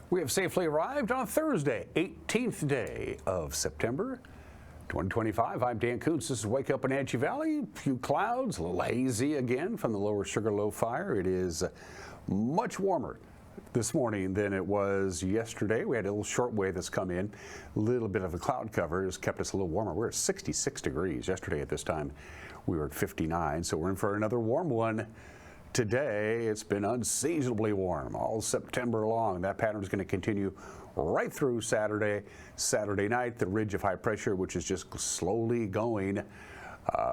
We have safely arrived on Thursday, 18th day of September 2025. I'm Dan Koontz. This is Wake Up Wenatchee Valley. A few clouds, a little hazy again from the lower Sugarloaf fire. It is much warmer this morning than it was yesterday. We had a little short wave that's come in. A little bit of a cloud cover has kept us a little warmer. We're at 66 degrees. Yesterday at this time we were at 59, so we're in for another warm one. Today, it's been unseasonably warm all September long. That pattern is going to continue right through Saturday. Saturday night, the ridge of high pressure, which is just slowly going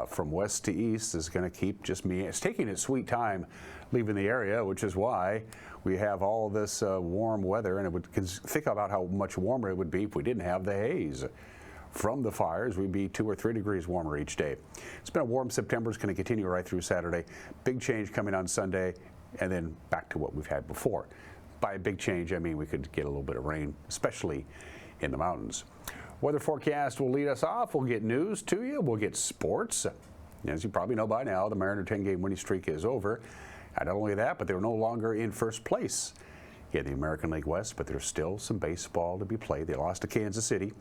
from west to east, is going to keep it's taking its sweet time leaving the area, which is why we have all this warm weather. And it would think about how much warmer it would be if we didn't have the haze from the fires. We'd be 2 or 3 degrees warmer each day. It's been a warm September. It's going to continue right through Saturday. Big change coming on Sunday, and then back to what we've had before. By a big change, I mean we could get a little bit of rain, especially in the mountains. Weather forecast will lead us off. We'll get news to you. We'll get sports. As you probably know by now, the Mariner 10-game winning streak is over. And not only that, but they're no longer in first place in the American League West, but there's still some baseball to be played. They lost to Kansas City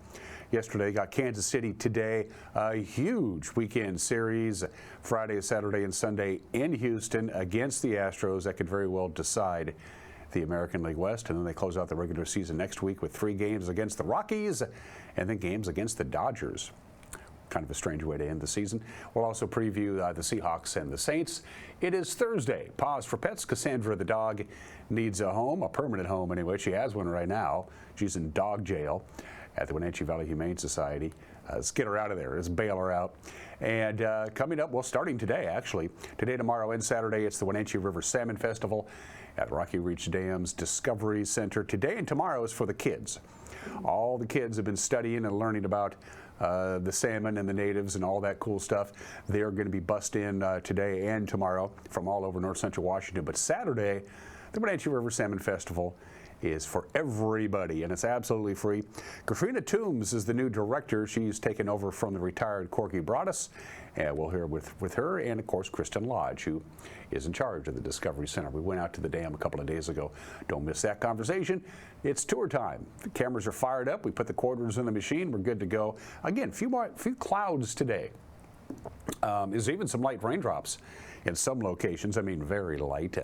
yesterday, got Kansas City today. A huge weekend series, Friday, Saturday, and Sunday in Houston against the Astros. That could very well decide the American League West. And then they close out the regular season next week with 3 games against the Rockies and then games against the Dodgers. Kind of a strange way to end the season. We'll also preview the Seahawks and the Saints. It is Thursday. Pause for pets. Cassandra the dog needs a home, a permanent home anyway. She has one right now. She's in dog jail at the Wenatchee Valley Humane Society. Let's get her out of there. Let's bail her out. And coming up, well, starting today, actually. Today, tomorrow, and Saturday, it's the Wenatchee River Salmon Festival at Rocky Reach Dam's Discovery Center. Today and tomorrow is for the kids. All the kids have been studying and learning about the salmon and the natives and all that cool stuff. They're going to be bussed in today and tomorrow from all over north central Washington. But Saturday, the Wenatchee River Salmon Festival is for everybody, and it's absolutely free. Katrina Toombs is the new director. She's taken over from the retired Corky Broaddus, and we'll hear with her and, of course, Kristen Lodge, who is in charge of the Discovery Center. We went out to the dam a couple of days ago. Don't miss that conversation. It's tour time. The cameras are fired up. We put the quarters in the machine. We're good to go. Again, few clouds today. There's even some light raindrops in some locations. I mean, very light,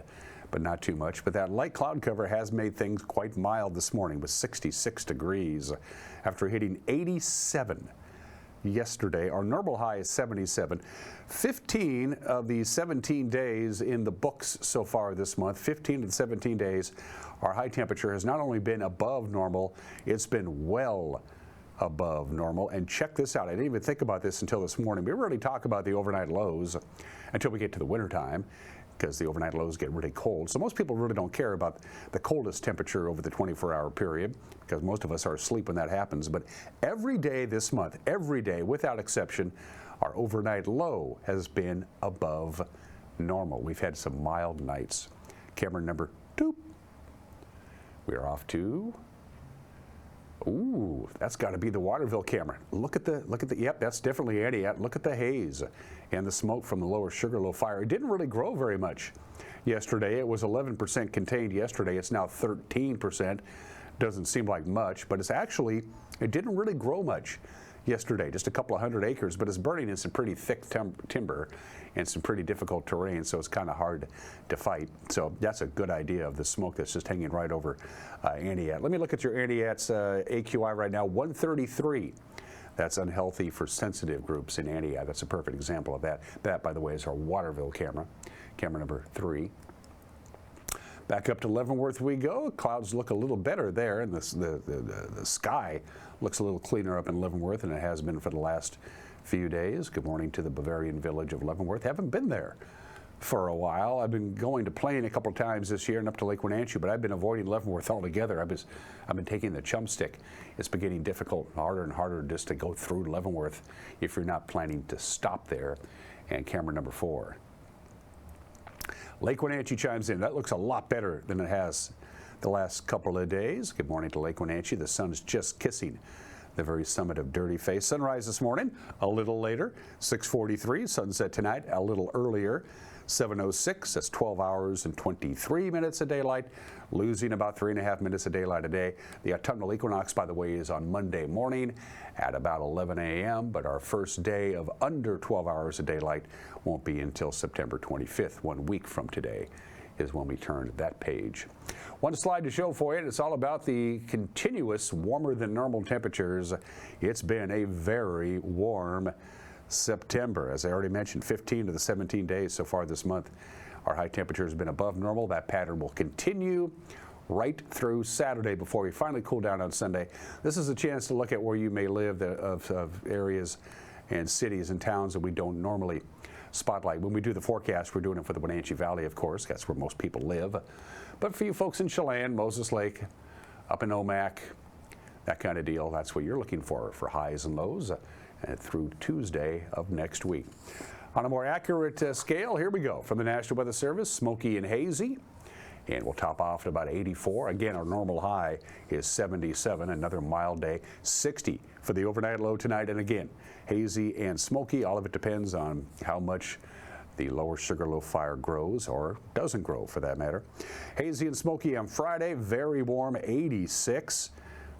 but not too much. But that light cloud cover has made things quite mild this morning with 66 degrees after hitting 87 yesterday. Our normal high is 77. 15 of the 17 days in the books so far this month, 15 of the 17 days, our high temperature has not only been above normal, it's been well above normal. And check this out. I didn't even think about this until this morning. We rarely talk about the overnight lows until we get to the wintertime, because the overnight lows get really cold. So most people really don't care about the coldest temperature over the 24-hour period, because most of us are asleep when that happens. But every day this month, every day without exception, our overnight low has been above normal. We've had some mild nights. Camera number 2. We are off to, ooh, that's got to be the Waterville camera. Look at the, yep, that's definitely Antioch. Look at the haze and the smoke from the lower Sugarloaf fire. It didn't really grow very much yesterday. It was 11% contained yesterday. It's now 13%. Doesn't seem like much, but it didn't really grow much yesterday, just a couple of 100 acres, but it's burning in some pretty thick timber and some pretty difficult terrain, so it's kind of hard to fight. So that's a good idea of the smoke that's just hanging right over Antioch. Let me look at your Antioch's AQI right now, 133. That's unhealthy for sensitive groups in Antioch. That's a perfect example of that. That, by the way, is our Waterville camera, camera number 3. Back up to Leavenworth we go. Clouds look a little better there, and the sky looks a little cleaner up in Leavenworth than it has been for the last few days. Good morning to the Bavarian village of Leavenworth. Haven't been there for a while. I've been going to Plain a couple of times this year and up to Lake Wenatchee, but I've been avoiding Leavenworth altogether. I've been taking the chum stick. It's been getting difficult, harder and harder just to go through Leavenworth if you're not planning to stop there. And camera number 4. Lake Wenatchee chimes in. That looks a lot better than it has the last couple of days. Good morning to Lake Wenatchee. The sun's just kissing the very summit of Dirty Face. Sunrise this morning, a little later, 6:43. Sunset tonight, a little earlier, 7:06, that's 12 hours and 23 minutes of daylight, losing about 3.5 minutes of daylight a day. The autumnal equinox, by the way, is on Monday morning at about 11 a.m., but our first day of under 12 hours of daylight won't be until September 25th, 1 week from today is when we turn that page. One slide to show for you, and it's all about the continuous warmer than normal temperatures. It's been a very warm September. As I already mentioned, 15 of the 17 days so far this month, our high temperature has been above normal. That pattern will continue right through Saturday before we finally cool down on Sunday. This is a chance to look at where you may live, of areas and cities and towns that we don't normally spotlight. When we do the forecast, we're doing it for the Wenatchee Valley, of course. That's where most people live. But for you folks in Chelan, Moses Lake, up in Omak, that kind of deal, that's what you're looking for highs and lows through Tuesday of next week. On a more accurate scale, here we go. From the National Weather Service, smoky and hazy. And we'll top off at about 84. Again, our normal high is 77, another mild day. 60 for the overnight low tonight. And again, hazy and smoky. All of it depends on how much the lower Sugarloaf fire grows, or doesn't grow for that matter. Hazy and smoky on Friday, very warm, 86.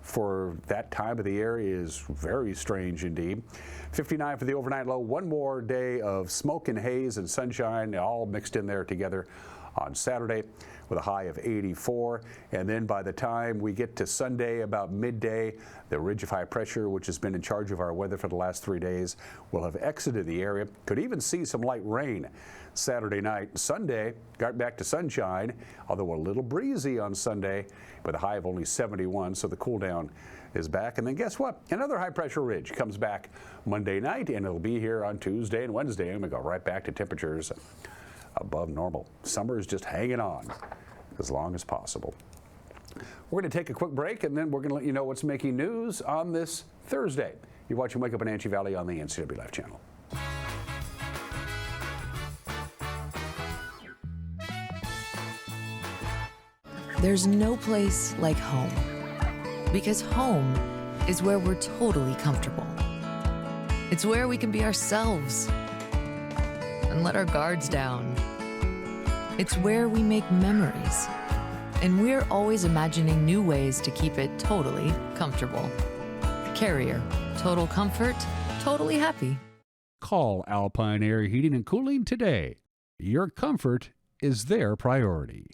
For that time of the year is very strange indeed. 59 for the overnight low. One more day of smoke and haze and sunshine all mixed in there together on Saturday with a high of 84. And then by the time we get to Sunday about midday, the ridge of high pressure, which has been in charge of our weather for the last 3 days, will have exited the area. Could even see some light rain Saturday night. Sunday got back to sunshine, although a little breezy on Sunday with a high of only 71, so the cool down is back. And then guess what? Another high pressure ridge comes back Monday night, and it'll be here on Tuesday and Wednesday, and we go right back to temperatures above normal. Summer is just hanging on as long as possible. We're going to take a quick break, and then we're going to let you know what's making news on this Thursday. You're watching Wake Up Wenatchee Valley on the NCWLIFE channel. There's no place like home, because home is where we're totally comfortable. It's where we can be ourselves and let our guards down. It's where we make memories, and we're always imagining new ways to keep it totally comfortable. Carrier, total comfort, totally happy. Call Alpine Air Heating and Cooling today. Your comfort is their priority.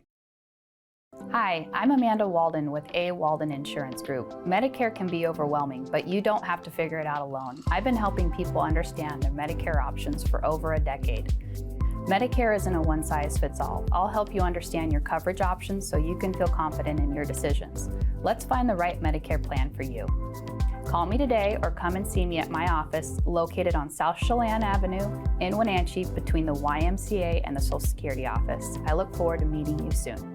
Hi, I'm Amanda Walden with A. Walden Insurance Group. Medicare can be overwhelming, but you don't have to figure it out alone. I've been helping people understand their Medicare options for over a decade. Medicare isn't a one-size-fits-all. I'll help you understand your coverage options so you can feel confident in your decisions. Let's find the right Medicare plan for you. Call me today or come and see me at my office located on South Chelan Avenue in Wenatchee between the YMCA and the Social Security office. I look forward to meeting you soon.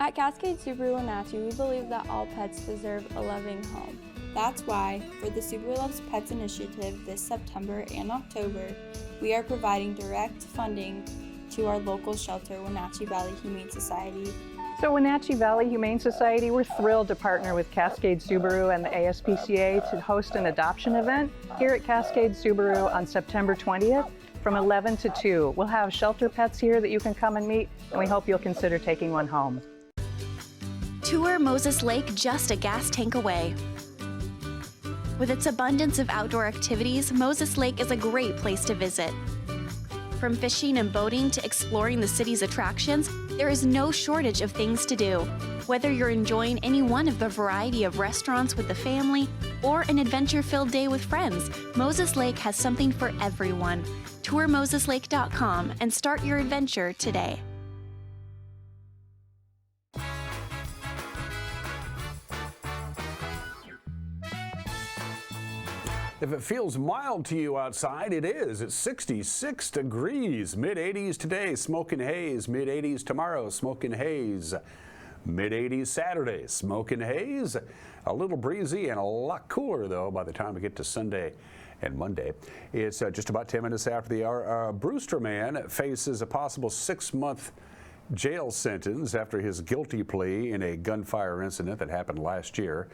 At Cascade Subaru Wenatchee, we believe that all pets deserve a loving home. That's why, for the Subaru Loves Pets initiative this September and October, we are providing direct funding to our local shelter, Wenatchee Valley Humane Society. So Wenatchee Valley Humane Society, we're thrilled to partner with Cascade Subaru and the ASPCA to host an adoption event here at Cascade Subaru on September 20th from 11 to 2. We'll have shelter pets here that you can come and meet, and we hope you'll consider taking one home. Tour Moses Lake just a gas tank away. With its abundance of outdoor activities, Moses Lake is a great place to visit. From fishing and boating to exploring the city's attractions, there is no shortage of things to do. Whether you're enjoying any one of the variety of restaurants with the family or an adventure-filled day with friends, Moses Lake has something for everyone. Tour moseslake.com and start your adventure today. If it feels mild to you outside, it is. It's 66 degrees, mid-80s today, smoke and haze, mid-80s tomorrow, smoke and haze, mid-80s Saturday, smoke and haze, a little breezy and a lot cooler, though, by the time we get to Sunday and Monday. It's just about 10 minutes after the hour. Brewster man faces a possible 6-month jail sentence after his guilty plea in a gunfire incident that happened last year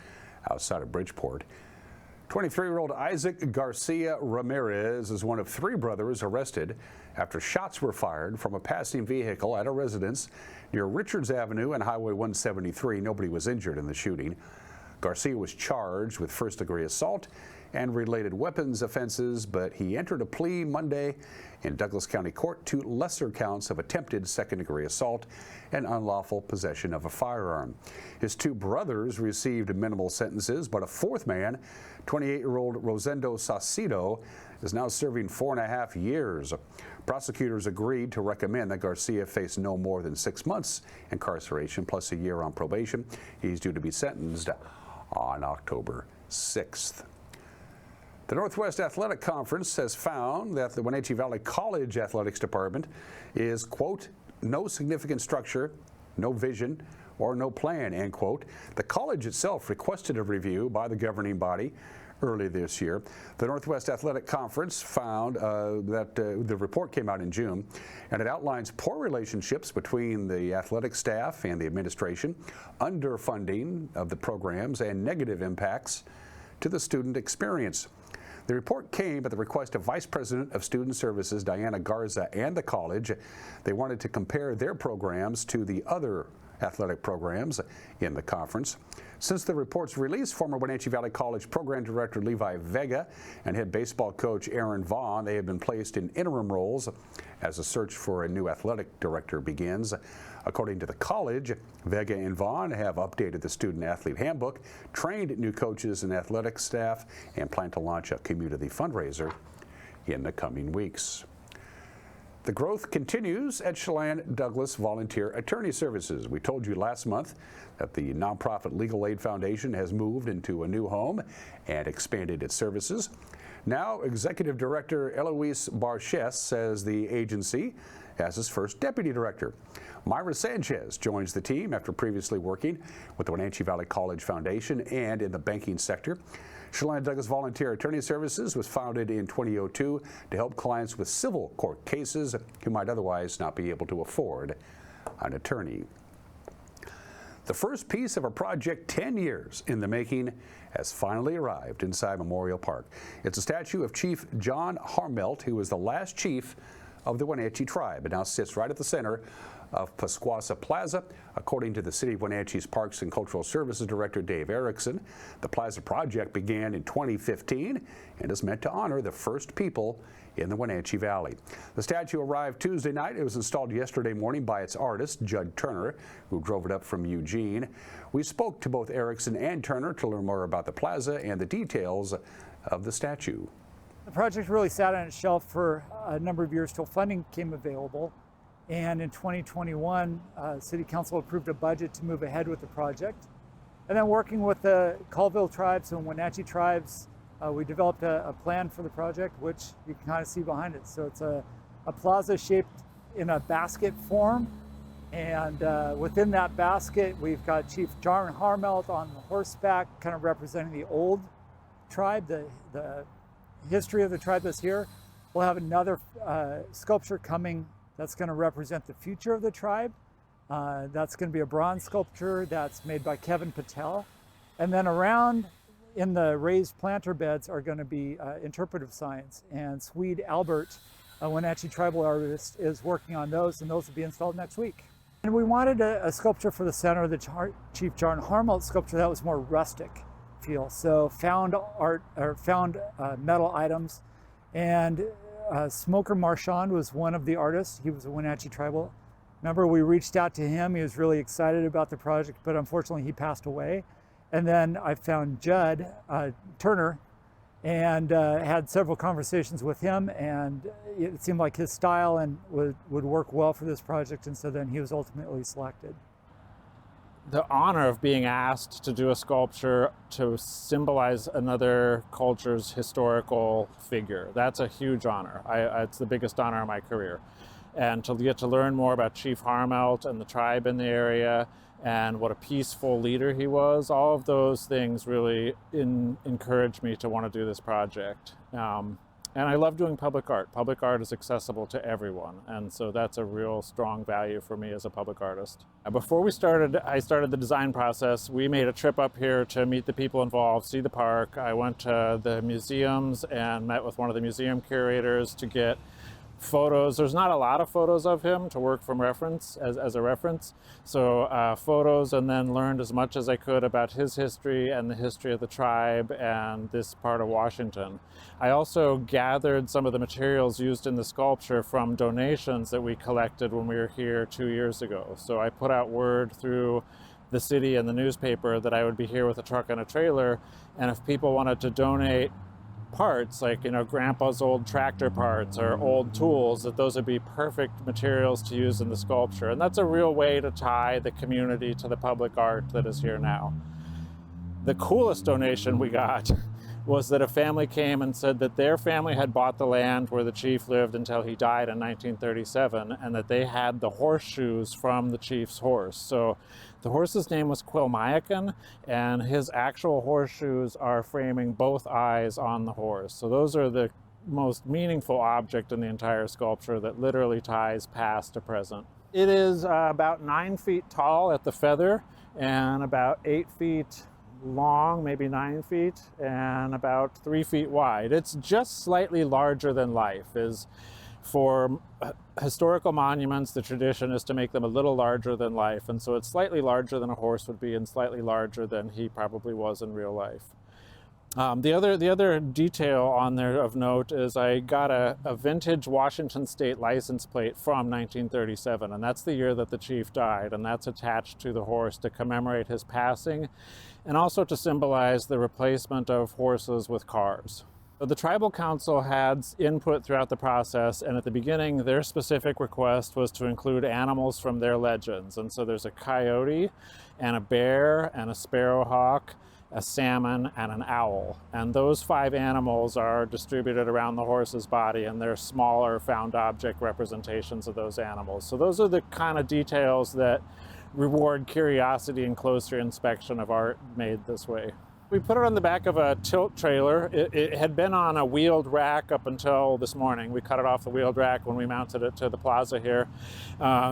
outside of Bridgeport. 23-year-old Isaac Garcia Ramirez is one of 3 brothers arrested after shots were fired from a passing vehicle at a residence near Richards Avenue and Highway 173. Nobody was injured in the shooting. Garcia was charged with first-degree assault and related weapons offenses, but he entered a plea Monday in Douglas County Court to lesser counts of attempted second-degree assault and unlawful possession of a firearm. His 2 brothers received minimal sentences, but a 4th man, 28-year-old Rosendo Saucedo, is now serving 4.5 years. Prosecutors agreed to recommend that Garcia face no more than 6 months incarceration plus a year on probation. He's due to be sentenced on October 6th. The Northwest Athletic Conference has found that the Wenatchee Valley College Athletics Department is, quote, no significant structure, no vision, or no plan, end quote. The college itself requested a review by the governing body early this year. The Northwest Athletic Conference found that the report came out in June, and it outlines poor relationships between the athletic staff and the administration, underfunding of the programs, and negative impacts to the student experience. The report came at the request of Vice President of Student Services Diana Garza and the college. They wanted to compare their programs to the other athletic programs in the conference. Since the report's release, former Wenatchee Valley College Program Director Levi Vega and head baseball coach Aaron Vaughn, they have been placed in interim roles as a search for a new athletic director begins. According to the college, Vega and Vaughn have updated the student-athlete handbook, trained new coaches and athletic staff, and plan to launch a community fundraiser in the coming weeks. The growth continues at Chelan Douglas Volunteer Attorney Services. We told you last month that the nonprofit Legal Aid Foundation has moved into a new home and expanded its services. Now, Executive Director Eloise Barches says the agency has its first deputy director. Myra Sanchez joins the team after previously working with the Wenatchee Valley College Foundation and in the banking sector. Chelan Douglas Volunteer Attorney Services was founded in 2002 to help clients with civil court cases who might otherwise not be able to afford an attorney. The first piece of a project 10 years in the making has finally arrived inside Memorial Park. It's a statue of Chief John Harmelt, who was the last chief of the Wenatchee tribe. It now sits right at the center of Pasquasa Plaza. According to the City of Wenatchee's Parks and Cultural Services Director Dave Erickson, the Plaza project began in 2015 and is meant to honor the first people in the Wenatchee Valley. The statue arrived Tuesday night. It was installed yesterday morning by its artist, Judd Turner, who drove it up from Eugene. We spoke to both Erickson and Turner to learn more about the plaza and the details of the statue. The project really sat on its shelf for a number of years till funding became available. And in 2021, City Council approved a budget to move ahead with the project. And then working with the Colville tribes and Wenatchee tribes, we developed a plan for the project, which you can kind of see behind it. So it's a plaza shaped in a basket form. And within that basket, we've got Chief John Harmelt on horseback, kind of representing the old tribe, the history of the tribe that's here. We'll have another sculpture coming that's going to represent the future of the tribe. That's going to be a bronze sculpture that's made by Kevin Patel. And then around in the raised planter beds are going to be interpretive science. And Swede Albert, a Wenatchee tribal artist, is working on those, and those will be installed next week. And we wanted a sculpture for the center of the Chief John Harmelt sculpture that was more rustic feel. So found art, or found metal items. And Smoker Marchand was one of the artists. He was a Wenatchee tribal member. We reached out to him. He was really excited about the project, but unfortunately he passed away. And then I found Judd Turner and had several conversations with him, and it seemed like his style and would work well for this project, and so then he was ultimately selected. The honor of being asked to do a sculpture to symbolize another culture's historical figure, that's a huge honor. It's the biggest honor of my career. And to get to learn more about Chief Harmelt and the tribe in the area and what a peaceful leader he was, all of those things really encouraged me to want to do this project. And I love doing public art. Public art is accessible to everyone, and so that's a real strong value for me as a public artist. Before I started the design process, we made a trip up here to meet the people involved, see the park. I went to the museums and met with one of the museum curators to get photos. There's not a lot of photos of him to work from reference as a reference. So photos, and then learned as much as I could about his history and the history of the tribe and this part of Washington. I also gathered some of the materials used in the sculpture from donations that we collected when we were here 2 years ago. So I put out word through the city and the newspaper that I would be here with a truck and a trailer, and if people wanted to donate parts, like, you know, grandpa's old tractor parts or old tools, that those would be perfect materials to use in the sculpture. And that's a real way to tie the community to the public art that is here now. The coolest donation we got was that a family came and said that their family had bought the land where the chief lived until he died in 1937, and that they had the horseshoes from the chief's horse. So the horse's name was Quilmayakan, and his actual horseshoes are framing both eyes on the horse. So those are the most meaningful object in the entire sculpture that literally ties past to present. It is about 9 feet tall at the feather and about 8 feet long, maybe 9 feet, and about 3 feet wide. It's just slightly larger than life. For historical monuments, the tradition is to make them a little larger than life, and so it's slightly larger than a horse would be and slightly larger than he probably was in real life. The other detail on there of note is I got a vintage Washington State license plate from 1937, and that's the year that the chief died, and that's attached to the horse to commemorate his passing and also to symbolize the replacement of horses with cars. So the Tribal Council had input throughout the process, and at the beginning their specific request was to include animals from their legends. And so there's a coyote and a bear and a sparrowhawk, a salmon, and an owl. And those 5 animals are distributed around the horse's body, and they're smaller found object representations of those animals. So those are the kind of details that reward curiosity and closer inspection of art made this way. We put it on the back of a tilt trailer. It had been on a wheeled rack up until this morning. We cut it off the wheeled rack when we mounted it to the plaza here.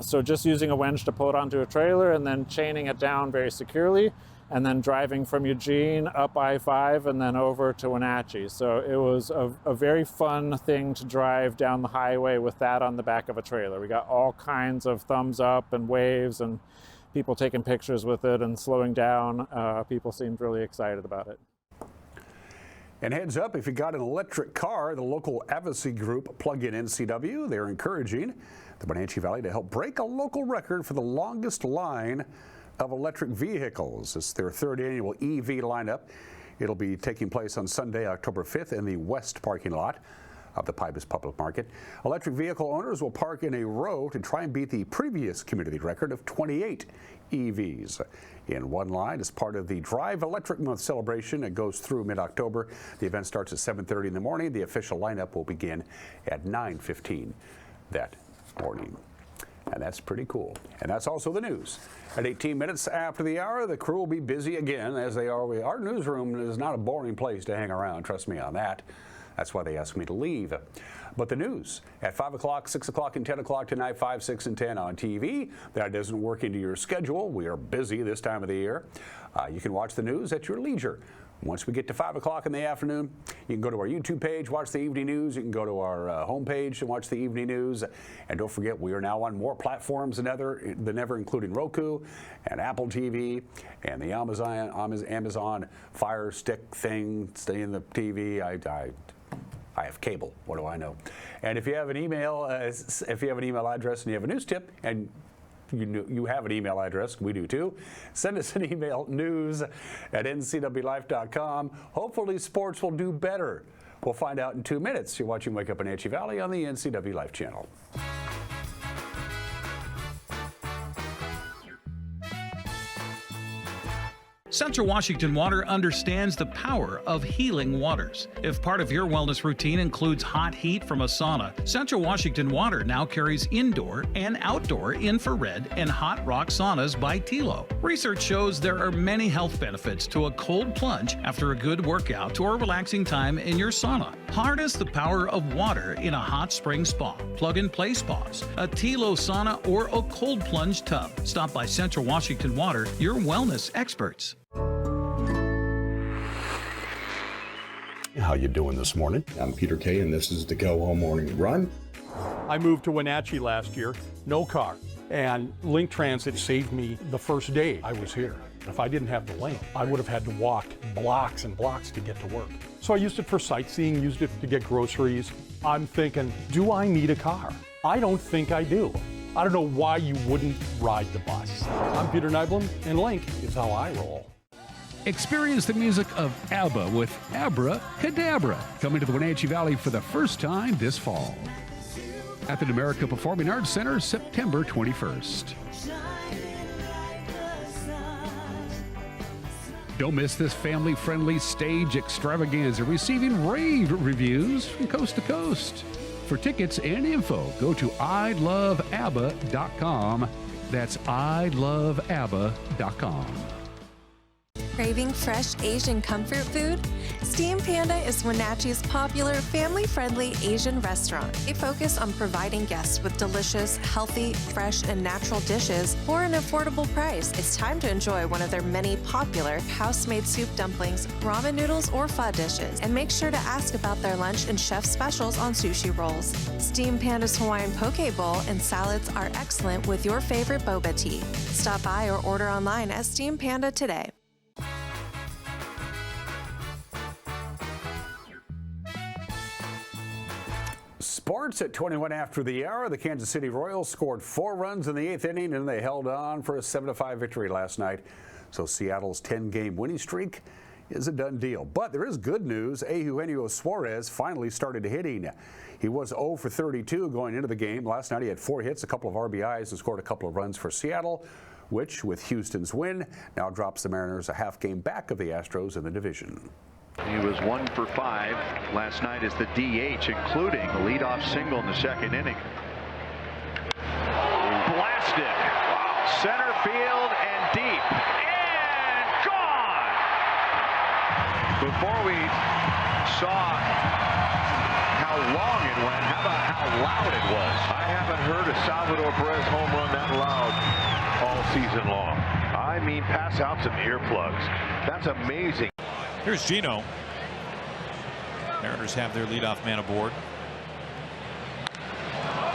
So just using a winch to pull it onto a trailer and then chaining it down very securely, and then driving from Eugene up I-5 and then over to Wenatchee. So it was a very fun thing to drive down the highway with that on the back of a trailer. We got all kinds of thumbs up and waves and people taking pictures with it and slowing down. People seemed really excited about it. And heads up, if you got an electric car, the local advocacy group Plug-in NCW, they're encouraging the Wenatchee Valley to help break a local record for the longest line of electric vehicles. It's their 3rd annual EV lineup. It'll be taking place on Sunday, October 5th in the west parking lot of the Pybus Public Market. Electric vehicle owners will park in a row to try and beat the previous community record of 28 EVs in one line as part of the Drive Electric Month celebration. It goes through mid-October. The event starts at 7:30 in the morning. The official lineup will begin at 9:15 that morning. And that's pretty cool. And that's also the news. At 18 minutes after the hour, the crew will be busy again, as they are. Our newsroom is not a boring place to hang around, trust me on that. That's why they asked me to leave. But the news at 5 o'clock, 6 o'clock, and 10 o'clock tonight, 5, 6, and 10 on TV. That doesn't work into your schedule. We are busy this time of the year. You can watch the news at your leisure. Once we get to 5 o'clock in the afternoon, you can go to our YouTube page, watch the evening news. You can go to our homepage and watch the evening news. And don't forget, we are now on more platforms than ever, including Roku and Apple TV and the Amazon Fire Stick thing. Stay in the TV. I have cable. What do I know? And if you have an email, address and you have a news tip, and you have an email address, we do too, send us an email, news@ncwlife.com. Hopefully sports will do better. We'll find out in 2 minutes. You're watching Wake Up Wenatchee Valley on the NCW Life channel. Central Washington Water understands the power of healing waters. If part of your wellness routine includes hot heat from a sauna, Central Washington Water now carries indoor and outdoor infrared and hot rock saunas by Tilo. Research shows there are many health benefits to a cold plunge after a good workout or relaxing time in your sauna. Harness the power of water in a hot spring spa, plug-and-play spas, a Tilo sauna, or a cold plunge tub. Stop by Central Washington Water, your wellness experts. How you doing this morning? I'm Peter Kay, and this is the Go Home Morning Run. I moved to Wenatchee last year, no car, and Link Transit saved me the first day I was here. If I didn't have the link, I would have had to walk blocks and blocks to get to work. So I used it for sightseeing, used it to get groceries. I'm thinking, do I need a car? I don't think I do. I don't know why you wouldn't ride the bus. I'm Peter Nyblum, and Link is how I roll. Experience the music of ABBA with Abra Cadabra, coming to the Wenatchee Valley for the first time this fall at the America Performing Arts Center, September 21st. Don't miss this family-friendly stage extravaganza, receiving rave reviews from coast to coast. For tickets and info, go to iloveabba.com. That's iloveabba.com. Craving fresh Asian comfort food? Steam Panda is Wenatchee's popular family-friendly Asian restaurant. They focus on providing guests with delicious, healthy, fresh, and natural dishes for an affordable price. It's time to enjoy one of their many popular house-made soup dumplings, ramen noodles, or pho dishes. And make sure to ask about their lunch and chef specials on sushi rolls. Steam Panda's Hawaiian poke bowl and salads are excellent with your favorite boba tea. Stop by or order online at Steam Panda today. Sports at 21 after the hour. The Kansas City Royals scored 4 runs in the 8th inning, and they held on for a 7-5 victory last night. So Seattle's 10-game winning streak is a done deal. But there is good news. Eugenio Suarez finally started hitting. He was 0 for 32 going into the game. Last night he had 4 hits, a couple of RBIs, and scored a couple of runs for Seattle, which, with Houston's win, now drops the Mariners a half game back of the Astros in the division. He was 1 for 5 last night as the DH, including a leadoff single in the second inning. Blasted. Wow. Center field and deep. And gone! Before we saw how long it went, how about how loud it was? I haven't heard a Salvador Perez home run that loud all season long. I mean, pass out some earplugs. That's amazing. Here's Gino. Mariners have their leadoff man aboard.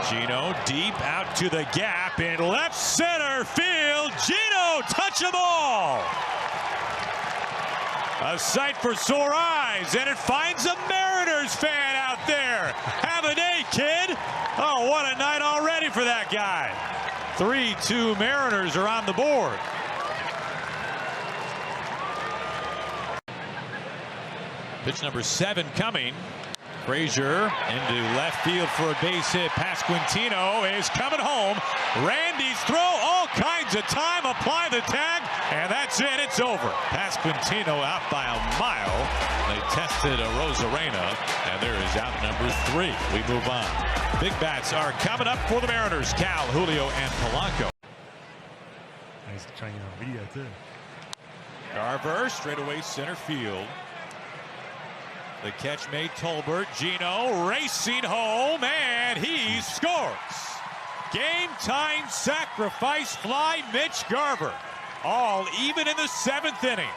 Gino deep out to the gap in left center field. Gino, touch them all. A sight for sore eyes, and it finds a Mariners fan out there. Have a day, kid. Oh, what a night already for that guy. 3-2 Mariners are on the board. Pitch number 7 coming. Frazier into left field for a base hit. Pasquantino is coming home. Randy's throw, all kinds of time. Apply the tag, and that's it. It's over. Pasquantino out by a mile. They tested a Rosarena, and there is out number 3. We move on. Big bats are coming up for the Mariners. Cal, Julio, and Polanco. Nice trying to get on video too. Garver straight away center field. The catch made Tolbert. Gino racing home, and he scores. Game-time sacrifice fly, Mitch Garver. All even in the 7th inning.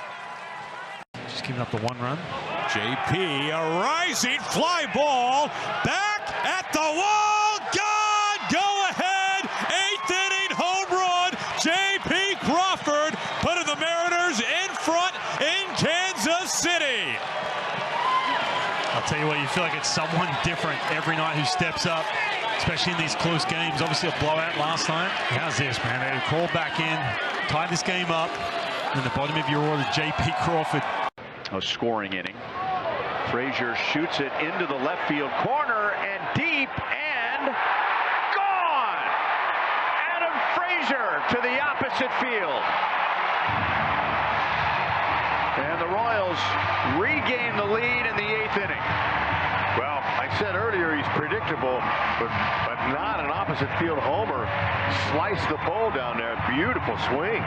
Just giving up the 1 run. JP, a rising fly ball. Back at the wall. Gone. Go ahead. 8th inning home run. JP Crawford putting the Mariners in front in Kansas City. I'll tell you what, you feel like it's someone different every night who steps up, especially in these close games. Obviously a blowout last night. How's this, man? They crawled back in, tied this game up. In the bottom of your order, JP Crawford. A scoring inning. Frazier shoots it into the left field corner and deep and gone! Adam Frazier to the opposite field. Royals regain the lead in the 8th inning. Well, I said earlier he's predictable, but not an opposite field homer. Sliced the ball down there. Beautiful swing.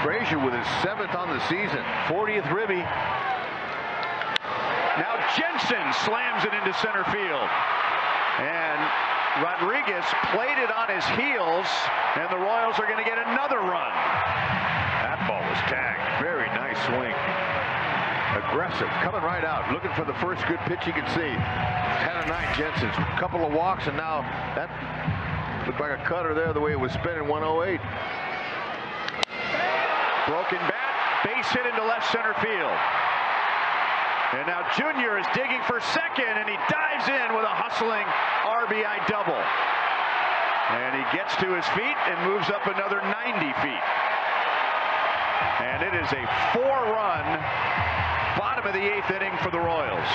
Frazier with his 7th on the season. 40th ribby. Now Jensen slams it into center field. And Rodriguez played it on his heels, and the Royals are going to get another run. That ball was tagged. Very nice swing. Aggressive, coming right out, looking for the first good pitch he could see. 10 of 9 Jensen's, a couple of walks, and now that looked like a cutter there the way it was spinning. 108. Broken bat, base hit into left center field. And now Junior is digging for second, and he dives in with a hustling RBI double. And he gets to his feet and moves up another 90 feet. And it is a 4-run bottom of the 8th inning for the Royals.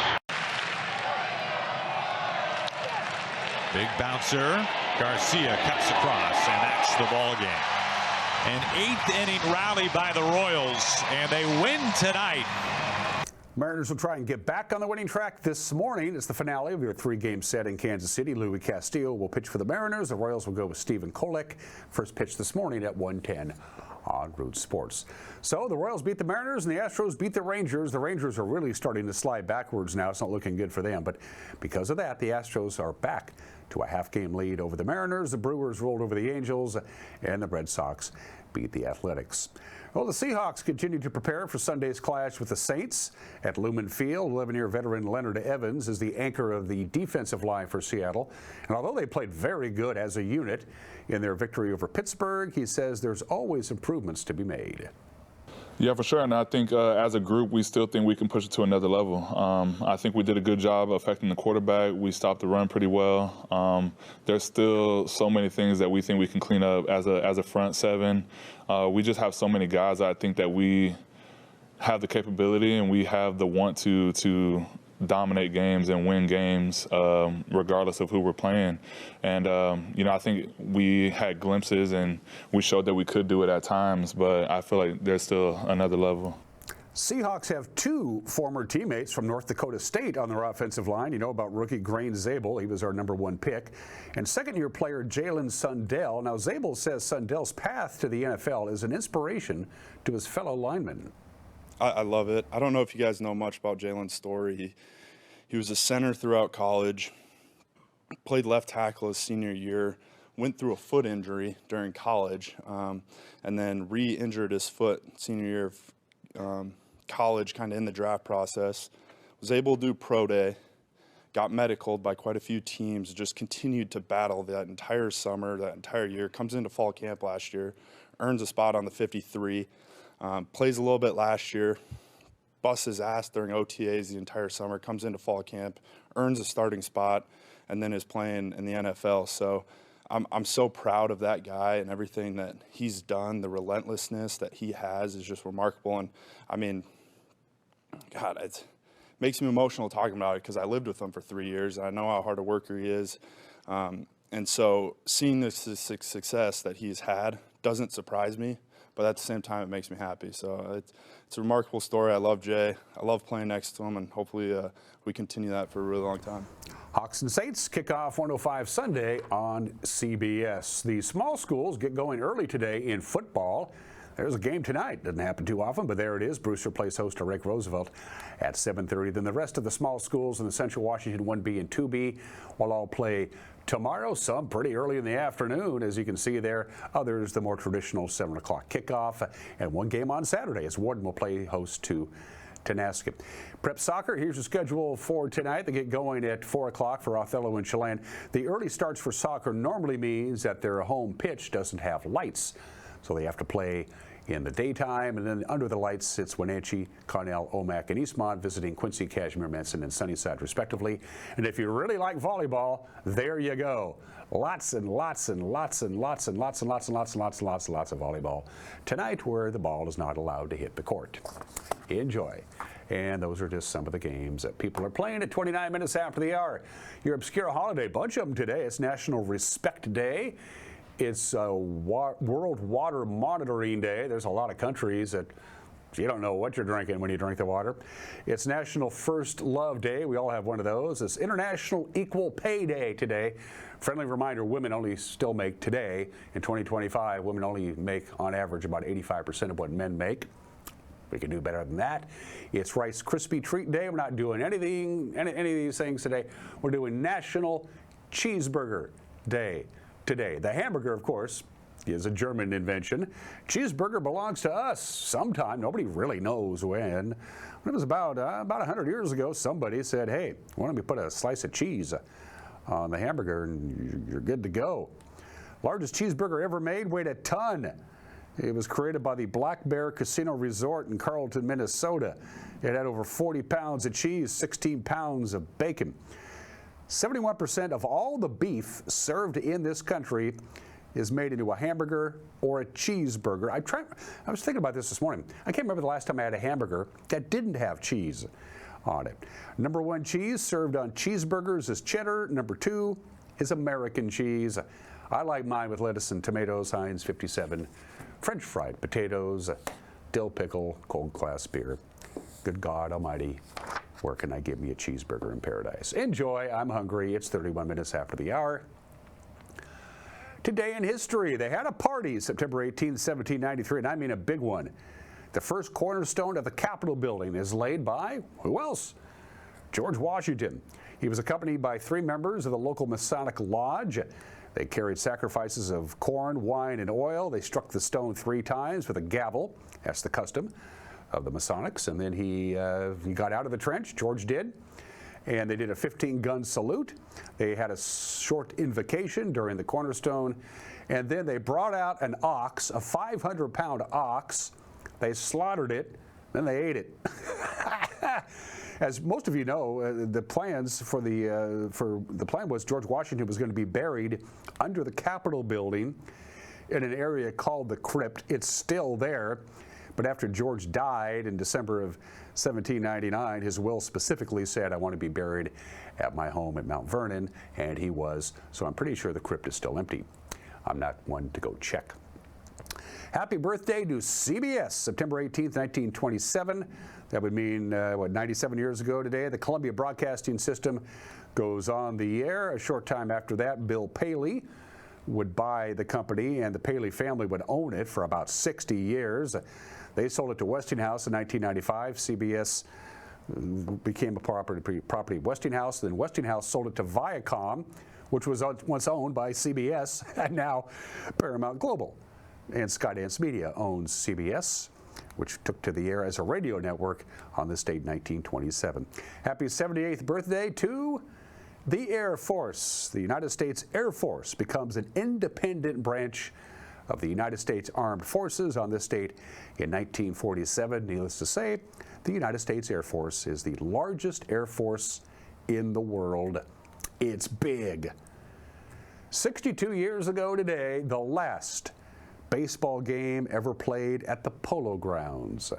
Big bouncer. Garcia cuts across, and that's the ball game. An 8th inning rally by the Royals, and they win tonight. Mariners will try and get back on the winning track this morning. It's the finale of your 3-game set in Kansas City. Louis Castillo will pitch for the Mariners. The Royals will go with Stephen Kolek. First pitch this morning at 1:10 on Root Sports. So the Royals beat the Mariners and the Astros beat the Rangers. The Rangers are really starting to slide backwards now. It's not looking good for them. But because of that, the Astros are back to a half-game lead over the Mariners. The Brewers rolled over the Angels, and the Red Sox beat the Athletics. Well, the Seahawks continue to prepare for Sunday's clash with the Saints at Lumen Field. 11-year veteran Leonard Evans is the anchor of the defensive line for Seattle. And although they played very good as a unit in their victory over Pittsburgh, he says there's always improvements to be made. Yeah, for sure. And I think as a group, we still think we can push it to another level. I think we did a good job affecting the quarterback. We stopped the run pretty well. There's still so many things that we think we can clean up as a front seven. We just have so many guys. I think that we have the capability and we have the want to dominate games and win games regardless of who we're playing. And, I think we had glimpses and we showed that we could do it at times, but I feel like there's still another level. Seahawks have 2 former teammates from North Dakota State on their offensive line. You know about rookie Grain Zabel. He was our #1 pick. And second-year player Jalen Sundell. Now, Zabel says Sundell's path to the NFL is an inspiration to his fellow linemen. I love it. I don't know if you guys know much about Jalen's story. He was a center throughout college, played left tackle his senior year, went through a foot injury during college, and then re-injured his foot senior year of college, kind of in the draft process. Was able to do pro day, got medicaled by quite a few teams, just continued to battle that entire summer, that entire year, comes into fall camp last year, earns a spot on the 53. Plays a little bit last year, busts his ass during OTAs the entire summer, comes into fall camp, earns a starting spot, and then is playing in the NFL. So I'm so proud of that guy and everything that he's done. The relentlessness that he has is just remarkable. And I mean, God, it makes me emotional talking about it because I lived with him for 3 years and I know how hard a worker he is. And so seeing this success that he's had doesn't surprise me. But at the same time, it makes me happy. So it's a remarkable story. I love Jay. I love playing next to him, and hopefully we continue that for a really long time. Hawks and Saints kick off 105 Sunday on CBS. The small schools get going early today in football. There's a game tonight. Doesn't happen too often, but there it is. Brewster plays host to Rick Roosevelt at 7:30. Then the rest of the small schools in the Central Washington 1B and 2B will all play tomorrow, some pretty early in the afternoon, as you can see there. Others, the more traditional 7 o'clock kickoff. And one game on Saturday as Warden will play host to Tenasket. Prep soccer, here's your schedule for tonight. They get going at 4 o'clock for Othello and Chelan. The early starts for soccer normally means that their home pitch doesn't have lights, so they have to play in the daytime, and then under the lights it's Wenatchee, Carnell, Omak, and Eastmont visiting Quincy, Kashmir, Manson, and Sunnyside respectively. And if you really like volleyball, there you go. Lots and lots and lots and lots and lots and lots and lots and lots and lots and lots of volleyball tonight, where the ball is not allowed to hit the court. Enjoy. And those are just some of the games that people are playing at 29 minutes after the hour. Your obscure holiday, bunch of them today. It's National Respect Day. It's World Water Monitoring Day. There's a lot of countries that So you don't know what you're drinking when you drink the water. It's National First Love Day. We all have one of those. It's International Equal Pay Day today. Friendly reminder, women only still make today. In 2025, women only make, on average, about 85% of what men make. We can do better than that. It's Rice Krispie Treat Day. We're not doing any of these things today. We're doing National Cheeseburger Day today. The hamburger, of course, is a German invention. Cheeseburger belongs to us sometime. Nobody really knows when. It was about 100 years ago, somebody said, hey, why don't we put a slice of cheese on the hamburger and you're good to go. Largest cheeseburger ever made weighed a ton. It was created by the Black Bear Casino Resort in Carlton, Minnesota. It had over 40 pounds of cheese, 16 pounds of bacon. 71% of all the beef served in this country is made into a hamburger or a cheeseburger. I was thinking about this morning. I can't remember the last time I had a hamburger that didn't have cheese on it. Number one cheese served on cheeseburgers is cheddar. Number two is American cheese. I like mine with lettuce and tomatoes, Heinz 57. French fried potatoes, dill pickle, cold glass beer. Good God Almighty, where can I get me a cheeseburger in paradise? Enjoy, I'm hungry. It's 31 minutes after the hour. Today in history, they had a party September 18, 1793, and I mean a big one. The first cornerstone of the Capitol building is laid by, who else? George Washington. He was accompanied by 3 members of the local Masonic Lodge. They carried sacrifices of corn, wine, and oil. They struck the stone 3 times with a gavel. That's the custom of the Masonics. And then he got out of the trench, George did, and they did a 15-gun salute. They had a short invocation during the cornerstone, and then they brought out an ox, a 500-pound ox. They slaughtered it, then they ate it. As most of you know, the plans for the plan was George Washington was going to be buried under the Capitol building in an area called the Crypt. It's still there, but after George died in December of 1799, his will specifically said, I want to be buried at my home at Mount Vernon, and he was, so I'm pretty sure the crypt is still empty. I'm not one to go check. Happy birthday to CBS, September 18th, 1927. That would mean, 97 years ago today, the Columbia Broadcasting System goes on the air. A short time after that, Bill Paley would buy the company, and the Paley family would own it for about 60 years. They sold it to Westinghouse in 1995. CBS became a property of Westinghouse. Then Westinghouse sold it to Viacom, which was once owned by CBS, and now Paramount Global. And Skydance Media owns CBS, which took to the air as a radio network on this date, 1927. Happy 78th birthday to the Air Force. The United States Air Force becomes an independent branch of the United States Armed Forces on this date in 1947. Needless to say, the United States Air Force is the largest air force in the world. It's big. 62 years ago today, the last baseball game ever played at the Polo Grounds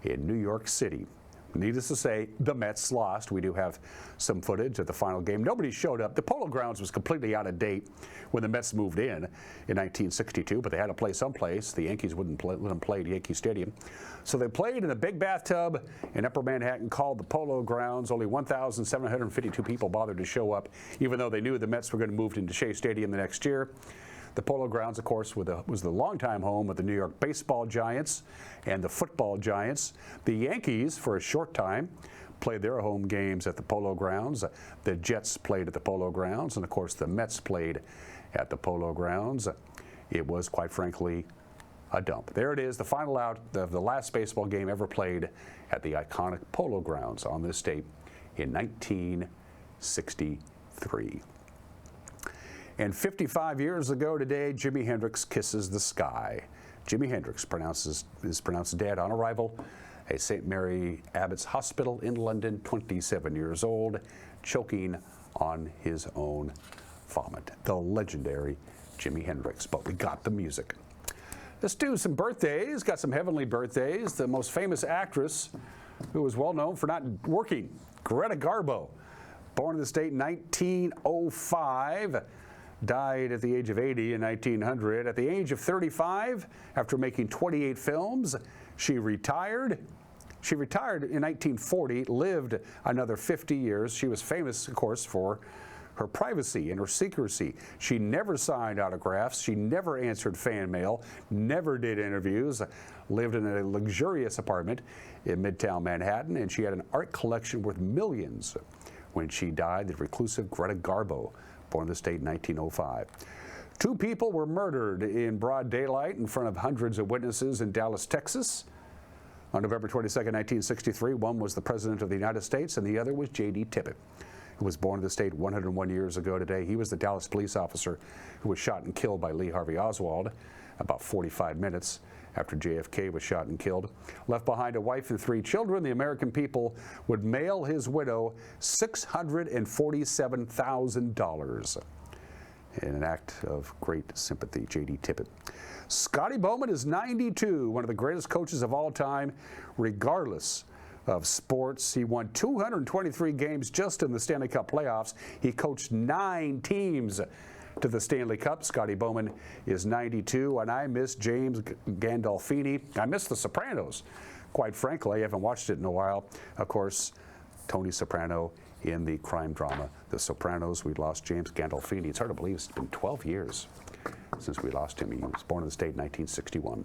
in New York City. Needless to say, the Mets lost. We do have some footage of the final game. Nobody showed up. The Polo Grounds was completely out of date when the Mets moved in 1962, but they had to play someplace. The Yankees wouldn't let them play at Yankee Stadium. So they played in a big bathtub in Upper Manhattan called the Polo Grounds. Only 1,752 people bothered to show up, even though they knew the Mets were going to move into Shea Stadium the next year. The Polo Grounds, of course, was the longtime home of the New York baseball giants and the football giants. The Yankees, for a short time, played their home games at the Polo Grounds. The Jets played at the Polo Grounds, and of course the Mets played at the Polo Grounds. It was, quite frankly, a dump. There it is, the final out of the last baseball game ever played at the iconic Polo Grounds on this date in 1963. And 55 years ago today, Jimi Hendrix kisses the sky. Jimi Hendrix is pronounced dead on arrival at St. Mary Abbott's Hospital in London, 27 years old, choking on his own vomit. The legendary Jimi Hendrix, but we got the music. Let's do some birthdays, got some heavenly birthdays. The most famous actress who was well known for not working, Greta Garbo, born in the state in 1905. Died at the age of 80 in 1900. At the age of 35, after making 28 films, She retired. She retired in 1940, lived another 50 years. She was famous, of course, for her privacy and her secrecy. She never signed autographs. She never answered fan mail, never did interviews, lived in a luxurious apartment in Midtown Manhattan, and she had an art collection worth millions. When she died, the reclusive Greta Garbo, born in the state in 1905. 2 people were murdered in broad daylight in front of hundreds of witnesses in Dallas, Texas. On November 22, 1963, one was the President of the United States and the other was J.D. Tippit, who was born in the state 101 years ago today. He was the Dallas police officer who was shot and killed by Lee Harvey Oswald about 45 minutes after JFK was shot and killed. Left behind a wife and 3 children, the American people would mail his widow $647,000 in an act of great sympathy. J.D. Tippit. Scotty Bowman is 92, one of the greatest coaches of all time, regardless of sports. He won 223 games just in the Stanley Cup playoffs. He coached 9 teams to the Stanley Cup. Scotty Bowman is 92, and I miss James Gandolfini. I miss The Sopranos, quite frankly. I haven't watched it in a while. Of course, Tony Soprano in the crime drama The Sopranos. We lost James Gandolfini. It's hard to believe it's been 12 years since we lost him. He was born in the state in 1961.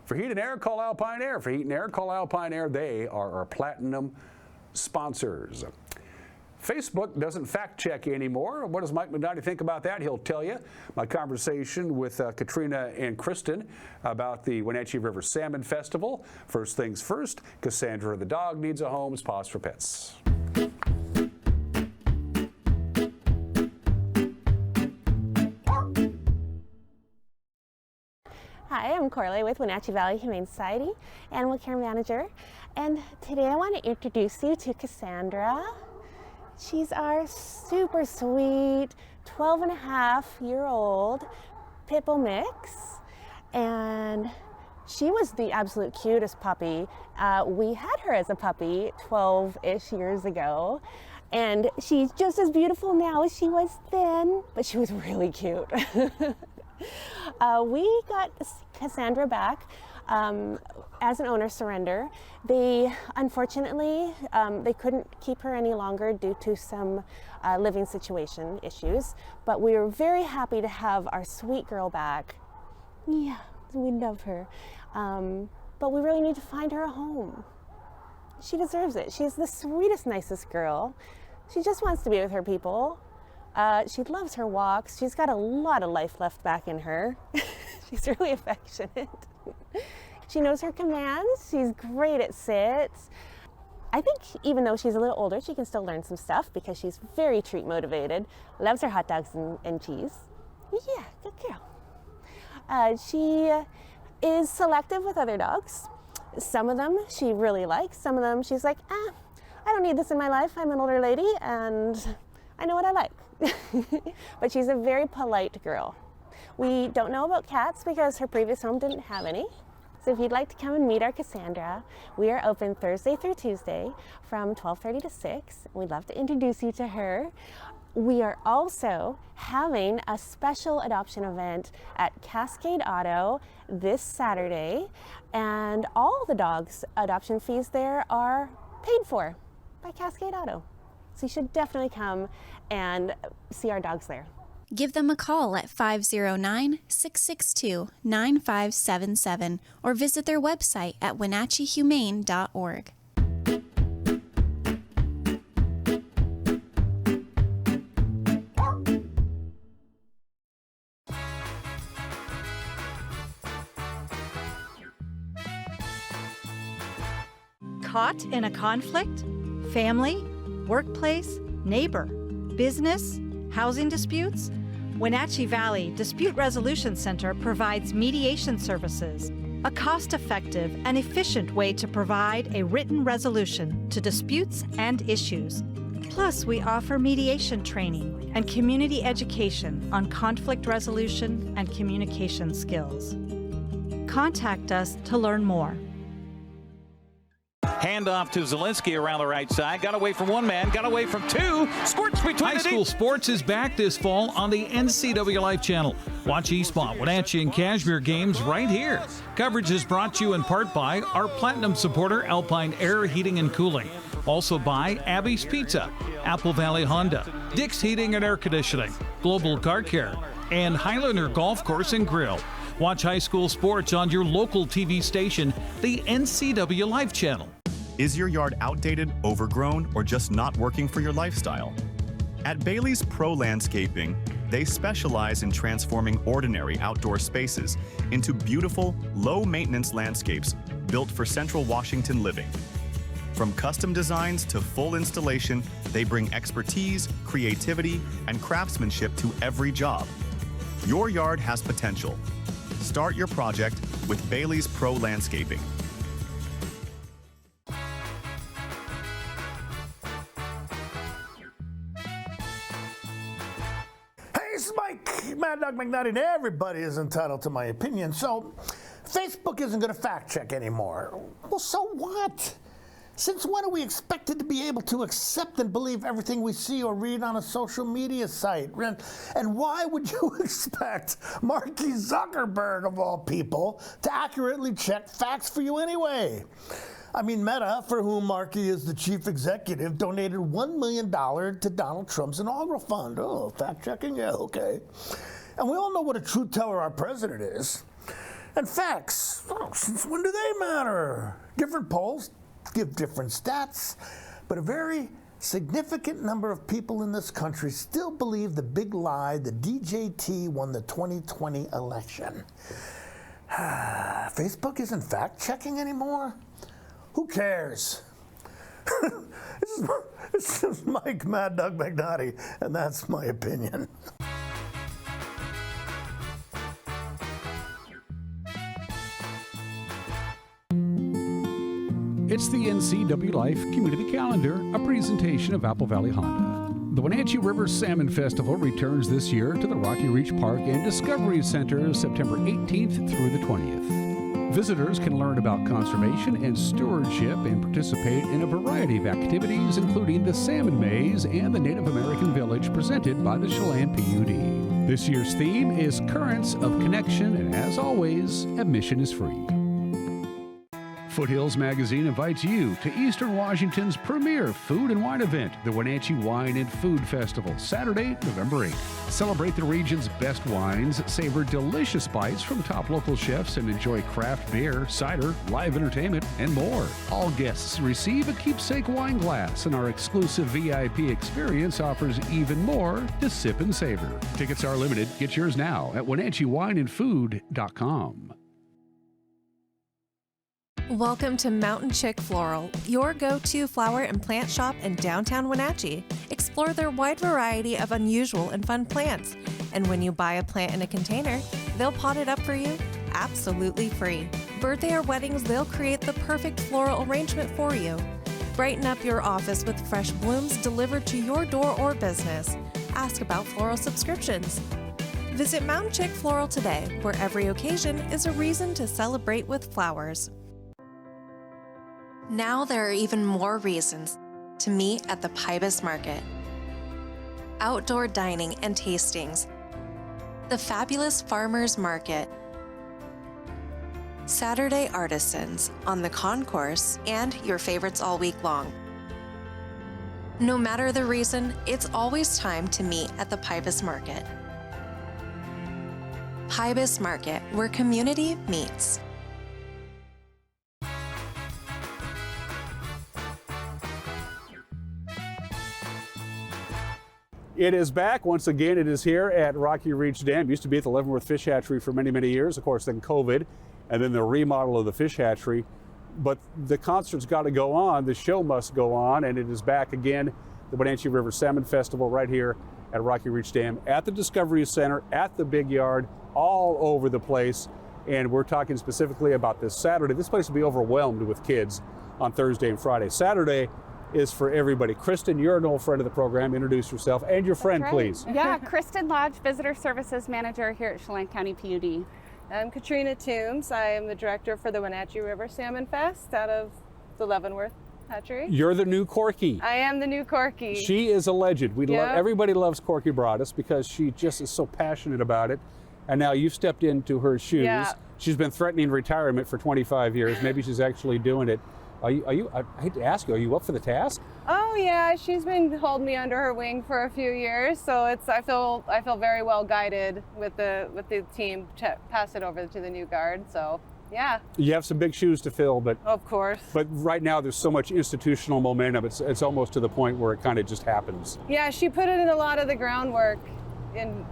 For heat and air, call Alpine Air. For heat and air, call Alpine Air. They are our platinum sponsors. Facebook doesn't fact check anymore. What does Mike McNulty think about that? He'll tell you. My conversation with Katrina and Kristen about the Wenatchee River Salmon Festival. First things first, Cassandra the dog needs a home's Paws for Pets. Hi, I'm Corley with Wenatchee Valley Humane Society, Animal Care Manager, and today I want to introduce you to Cassandra. She's our super sweet 12-and-a-half-year-old pit bull mix, and she was the absolute cutest puppy. We had her as a puppy 12-ish years ago, and she's just as beautiful now as she was then, but she was really cute. We got Cassandra back as an owner surrender. They unfortunately they couldn't keep her any longer due to some living situation issues, but we were very happy to have our sweet girl back. Yeah, we love her, but we really need to find her a home. She deserves it. She's the sweetest, nicest girl. She just wants to be with her people. She loves her walks. She's got a lot of life left back in her. She's really affectionate. She knows her commands. She's great at sits. I think even though she's a little older, she can still learn some stuff because she's very treat motivated. Loves her hot dogs and cheese. Yeah, good girl. She is selective with other dogs. Some of them she really likes. Some of them she's like, I don't need this in my life. I'm an older lady and I know what I like. But she's a very polite girl. We don't know about cats because her previous home didn't have any. So if you'd like to come and meet our Cassandra, we are open Thursday through Tuesday from 12:30 to 6. We'd love to introduce you to her. We are also having a special adoption event at Cascade Auto this Saturday, and all the dogs' adoption fees there are paid for by Cascade Auto. So you should definitely come and see our dogs there. Give them a call at 509-662-9577 or visit their website at wenatcheehumane.org. Caught in a conflict? Family? Workplace? Neighbor? Business? Housing disputes? Wenatchee Valley Dispute Resolution Center provides mediation services, a cost-effective and efficient way to provide a written resolution to disputes and issues. Plus, we offer mediation training and community education on conflict resolution and communication skills. Contact us to learn more. Hand off to Zielinski around the right side. Got away from one man, got away from two. Squirts between High school sports is back this fall on the NCWLIFE channel. Watch Eastmont, Wenatchee, and Cashmere games right here. Coverage is brought to you in part by our platinum supporter, Alpine Air Heating and Cooling. Also by Abby's Pizza, Apple Valley Honda, Dick's Heating and Air Conditioning, Global Car Care, and Highlander Golf Course and Grill. Watch high school sports on your local TV station, the NCWLIFE channel. Is your yard outdated, overgrown, or just not working for your lifestyle? At Bailey's Pro Landscaping, they specialize in transforming ordinary outdoor spaces into beautiful, low-maintenance landscapes built for Central Washington living. From custom designs to full installation, they bring expertise, creativity, and craftsmanship to every job. Your yard has potential. Start your project with Bailey's Pro Landscaping. This is Mike, Mad Dog McNutty, and everybody is entitled to my opinion. So, Facebook isn't going to fact check anymore. Well, so what? Since when are we expected to be able to accept and believe everything we see or read on a social media site? And why would you expect Marky Zuckerberg, of all people, to accurately check facts for you anyway? I mean, Meta, for whom Markey is the chief executive, donated $1 million to Donald Trump's inaugural fund. Oh, fact-checking? Yeah, okay. And we all know what a truth teller our president is. And facts, since when do they matter? Different polls give different stats, but a very significant number of people in this country still believe the big lie that DJT won the 2020 election. Facebook isn't fact-checking anymore? Who cares? This is Mike Mad Dog McNutty, and that's my opinion. It's the NCWLIFE Community Calendar, a presentation of Apple Valley Honda. The Wenatchee River Salmon Festival returns this year to the Rocky Reach Park and Discovery Center September 18th through the 20th. Visitors can learn about conservation and stewardship and participate in a variety of activities, including the Salmon Maze and the Native American Village presented by the Chelan PUD. This year's theme is Currents of Connection, and as always, admission is free. Foothills Magazine invites you to Eastern Washington's premier food and wine event, the Wenatchee Wine and Food Festival, Saturday, November 8th. Celebrate the region's best wines, savor delicious bites from top local chefs, and enjoy craft beer, cider, live entertainment, and more. All guests receive a keepsake wine glass, and our exclusive VIP experience offers even more to sip and savor. Tickets are limited. Get yours now at WenatcheeWineandFood.com. Welcome to Mountain Chick Floral, your go-to flower and plant shop in downtown Wenatchee. Explore their wide variety of unusual and fun plants. And when you buy a plant in a container, they'll pot it up for you absolutely free. Birthday or weddings, they'll create the perfect floral arrangement for you. Brighten up your office with fresh blooms delivered to your door or business. Ask about floral subscriptions. Visit Mountain Chick Floral today, where every occasion is a reason to celebrate with flowers. Now there are even more reasons to meet at the Pybus Market. Outdoor dining and tastings, the fabulous Farmers Market, Saturday artisans on the concourse, and your favorites all week long. No matter the reason, it's always time to meet at the Pybus Market. Pybus Market, where community meets. It is back. Once again, it is here at Rocky Reach Dam. It used to be at the Leavenworth Fish Hatchery for many, many years. Of course, then COVID, and then the remodel of the fish hatchery. But the concert's got to go on. The show must go on, and it is back again. The Wenatchee River Salmon Festival right here at Rocky Reach Dam, at the Discovery Center, at the Big Yard, all over the place. And we're talking specifically about this Saturday. This place will be overwhelmed with kids on Thursday and Friday. Saturday is for everybody. Kristen, you're an old friend of the program. Introduce yourself and your friend, please. Yeah, Kristen Lodge, Visitor Services Manager here at Chelan County PUD. I'm Katrina Toombs. I am the director for the Wenatchee River Salmon Fest out of the Leavenworth hatchery. You're the new Corky. I am the new Corky. She is a legend. Yep. Everybody loves Corky Broadus because she just is so passionate about it. And now you've stepped into her shoes. Yeah. She's been threatening retirement for 25 years. Maybe she's actually doing it. I hate to ask you, are you up for the task? Oh yeah, she's been holding me under her wing for a few years, so I feel very well guided with the team to pass it over to the new guard. So yeah. You have some big shoes to fill, but of course. But right now there's so much institutional momentum. It's almost to the point where it kind of just happens. Yeah, she put in a lot of the groundwork, and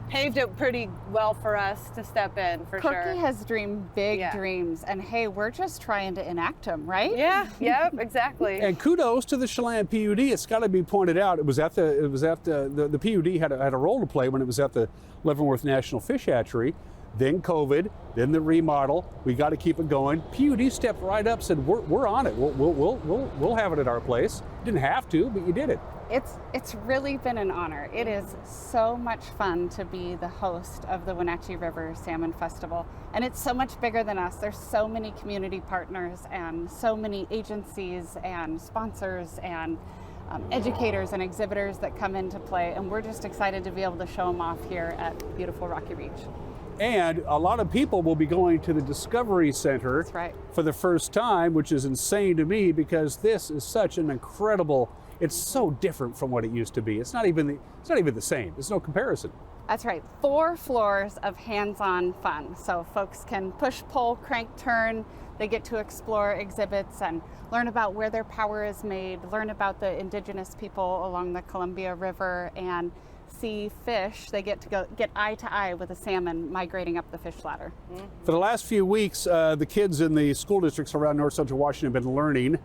paved it pretty well for us to step in, for sure. Corky has dreamed big dreams, and hey, we're just trying to enact them, right? Yeah, yep, exactly. And kudos to the Chelan PUD. It's got to be pointed out. It was at the PUD had a role to play when it was at the Leavenworth National Fish Hatchery. Then COVID, then the remodel. We got to keep it going. PUD stepped right up, said we're on it. We'll have it at our place. Didn't have to, but you did it. It's really been an honor. It is so much fun to be the host of the Wenatchee River Salmon Festival. And it's so much bigger than us. There's so many community partners and so many agencies and sponsors and educators and exhibitors that come into play. And we're just excited to be able to show them off here at beautiful Rocky Reach. And a lot of people will be going to the Discovery Center for the first time, which is insane to me because this is such an incredible. It's so different from what it used to be. It's not even the same. There's no comparison. That's right. 4 floors of hands-on fun. So folks can push, pull, crank, turn. They get to explore exhibits and learn about where their power is made, learn about the indigenous people along the Columbia River, and see fish. They get to get eye to eye with a salmon migrating up the fish ladder. For the last few weeks, the kids in the school districts around North Central Washington have been learning